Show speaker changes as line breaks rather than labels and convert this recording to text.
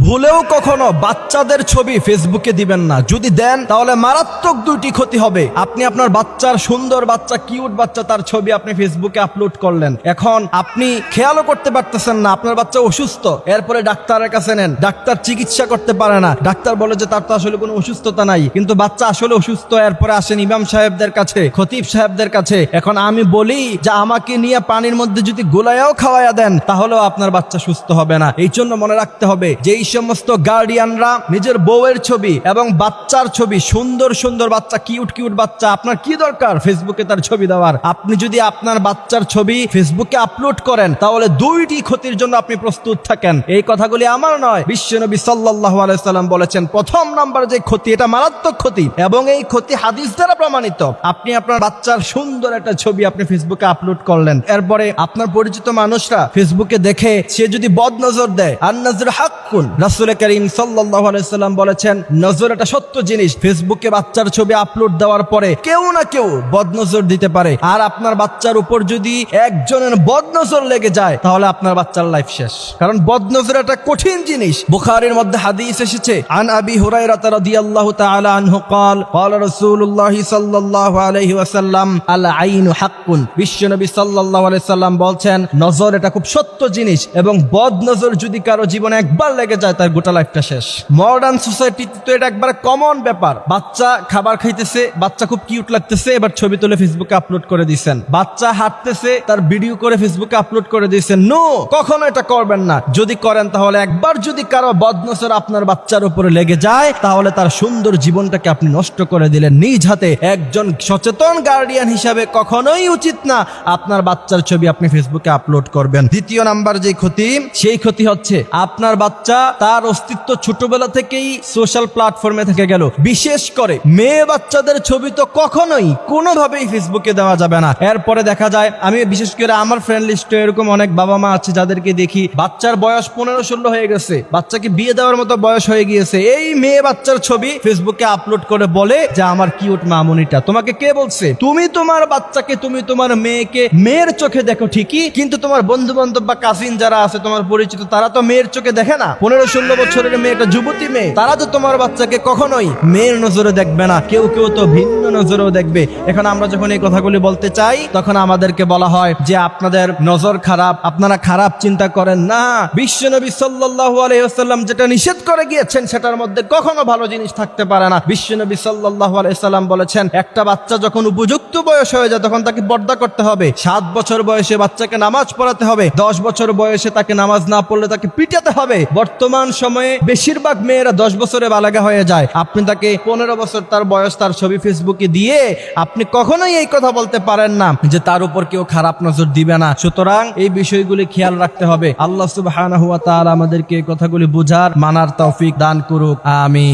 ভুলেও কখনো বাচ্চাদের ছবি ফেসবুকে দিবেন না। যদি দেন তাহলে মারাত্মক দুইটি ক্ষতি হবে। আপনি আপনার বাচ্চার সুন্দর বাচ্চা, কিউট বাচ্চা, তার ছবি আপনি ফেসবুকে আপলোড করলেন। এখন আপনি খেয়ালও করতে পারতেছেন না আপনার বাচ্চা অসুস্থ, এরপরে ডাক্তারের কাছে নেন, ডাক্তার চিকিৎসা করতে পারে না, ডাক্তার বলে যে তার তো আসলে কোনো অসুস্থতা নাই, কিন্তু বাচ্চা আসলে অসুস্থ। এরপরে আসেন ইমাম সাহেবদের কাছে, খতিব সাহেবদের কাছে। এখন আমি বলি যে আমাকে নিয়ে পানির মধ্যে যদি গোলায়াও খাওয়াইয়া দেন তাহলেও আপনার বাচ্চা সুস্থ হবে না। এই জন্য মনে রাখতে হবে যে এই সমস্ত গার্ডিয়ানরা নিজের বউয়ের ছবি এবং বাচ্চার ছবি, সুন্দর সুন্দর বাচ্চা, কিউট কিউট বাচ্চা, আপনার কি দরকার ফেসবুকে তার ছবি দেওয়ার? আপনি যদি আপনার বাচ্চার ছবি ফেসবুকে আপলোড করেন তাহলে দুইটি ক্ষতির জন্য আপনি প্রস্তুত থাকেন। এই কথাগুলি আমার নয়, বিশ্বনবী সাল্লাল্লাহু আলাইহি সাল্লাম বলেছেন প্রথম নাম্বার যে ক্ষতি, এটা মারাত্মক ক্ষতি এবং এই ক্ষতি হাদিস দ্বারা প্রমাণিত। আপনি আপনার বাচ্চার সুন্দর একটা ছবি আপনি ফেসবুকে আপলোড করলেন, এরপরে আপনার পরিচিত মানুষরা ফেসবুকে দেখে সে যদি বদনজর দেয়, আন-নজর হাক্কুন, রাসূল করিম সাল্লাল্লাহু আলাইহি সাল্লাম বলেছেন নজর এটা সত্য জিনিস। ফেসবুকে বাচ্চার ছবি আপলোড দেওয়ার পরে কেউ না কেউ বদনজর দিতে পারে, আর আপনার বাচ্চার উপর যদি একজনের বদনজর লেগে যায় তাহলে আপনার বাচ্চার লাইফ শেষ। কারণ বদনজর একটা কঠিন জিনিস। বুখারীর মধ্যে হাদিস এসেছে, আন আবি হুরায়রা রাদিয়াল্লাহু তাআলা আনহু قال قال رسول الله صلى الله عليه وسلم العين حق। বিশ্বনবী সাল্লাল্লাহু আলাইহি সাল্লাম বলছেন নজর এটা খুব সত্য জিনিস এবং বদনজর যদি কারো জীবনে একবার লেগে যায় তার গোটা লাইফটা শেষ। মডার্ন সোসাইটিতে তো এটা একবার কমন ব্যাপার। বাচ্চা খাবার খাইতেছে, বাচ্চা খুব কিউট লাগতেছে, এবার ছবি তুলে ফেসবুকে আপলোড করে দিয়েছেন। বাচ্চা হাঁটতেছে, তার ভিডিও করে ফেসবুকে আপলোড করে দিয়েছেন। নো, কখনো এটা করবেন না। যদি করেন তাহলে একবার যদি কারো বদনজর আপনার বাচ্চার উপরে লেগে যায় তাহলে তার সুন্দর জীবনটাকে আপনি নষ্ট করে দিলেন নিজ হাতে। একজন সচেতন গার্ডিয়ান হিসাবে কখনোই উচিত না আপনার বাচ্চার ছবি আপনি ফেসবুকে আপলোড করবেন। দ্বিতীয় নাম্বার যে ক্ষতি, সেই ক্ষতি হচ্ছে আপনার বাচ্চা তার অস্তিত্ব ছোটবেলা থেকেই সোশ্যাল প্ল্যাটফর্মে থেকে গেল। বিশেষ করে মেয়ে বাচ্চাদের ছবি তো কখনোই কোনোভাবেই ফেসবুকে দেওয়া যাবে না। এরপরে দেখা যায়, আমি বিশেষ করে আমার ফ্রেন্ড লিস্টে এরকম অনেক বাবা মা আছে যাদেরকে দেখি বাচ্চার বয়স 15-16 হয়ে গেছে, বাচ্চাকে বিয়ে দেওয়ার মতো বয়স হয়ে গিয়েছে, এই মেয়ে বাচ্চার ছবি ফেসবুকে আপলোড করে বলে যে আমার কিউট মামুনিটা। তোমাকে কে বলছে? তুমি তোমার বাচ্চাকে, তুমি তোমার মেয়েকে মেয়ের চোখে দেখো ঠিকই, কিন্তু তোমার বন্ধু বান্ধব বা কাজিন যারা আছে তোমার পরিচিত তারা তো মেয়ের চোখে দেখে না। 15-16 বছরের মেয়ে, একটা যুবতী মেয়ে, তারা তো তোমার বাচ্চাকে কখনোই মেয়ের নজরে দেখবে না, কেউ কেউ তো ভিন্ন নজরেও দেখবে। এখন আমরা যখন এই কথাগুলি বলতে চাই তখন আমাদেরকে বলা হয় যে আপনাদের নজর খারাপ, আপনারা খারাপ চিন্তা করেন না। বিশ্বনবী সাল্লাল্লাহু আলাইহি ওয়াসাল্লাম যেটা নিষেধ করে গিয়েছেন সেটার মধ্যে কখনো ভালো জিনিস থাকতে পারে না। বিশ্বনবী সাল্লাল্লাহু আলাইহি সাল্লাম বলেছেন একটা বাচ্চা যখন উপযুক্ত বয়স হয়ে যায় তখন তাকে পর্দা করতে হবে। 7 বছর বয়সে বাচ্চাকে নামাজ পড়াতে হবে, 10 বছর বয়সে তাকে নামাজ না পড়লে তাকে পিটাতে হবে। বর্তমান সময়ে বেশিরভাগ মেয়েরা 10 বছরে বালাগা হয়ে যায়। আপনি তাকে 15 বছর তার বয়স, তার ছবি ফেসবুকে দিয়ে আপনি কখনোই এই কথা বলতে পারেন না যে তার উপর কেউ খারাপ নজর দিবে না। সুতরাং এই বিষয়গুলি খেয়াল রাখতে হবে। আল্লাহ সুবহানাহু ওয়া তাআলা আমাদেরকে এই কথাগুলি বুঝার, মানার তৌফিক দান করুক। আমিন।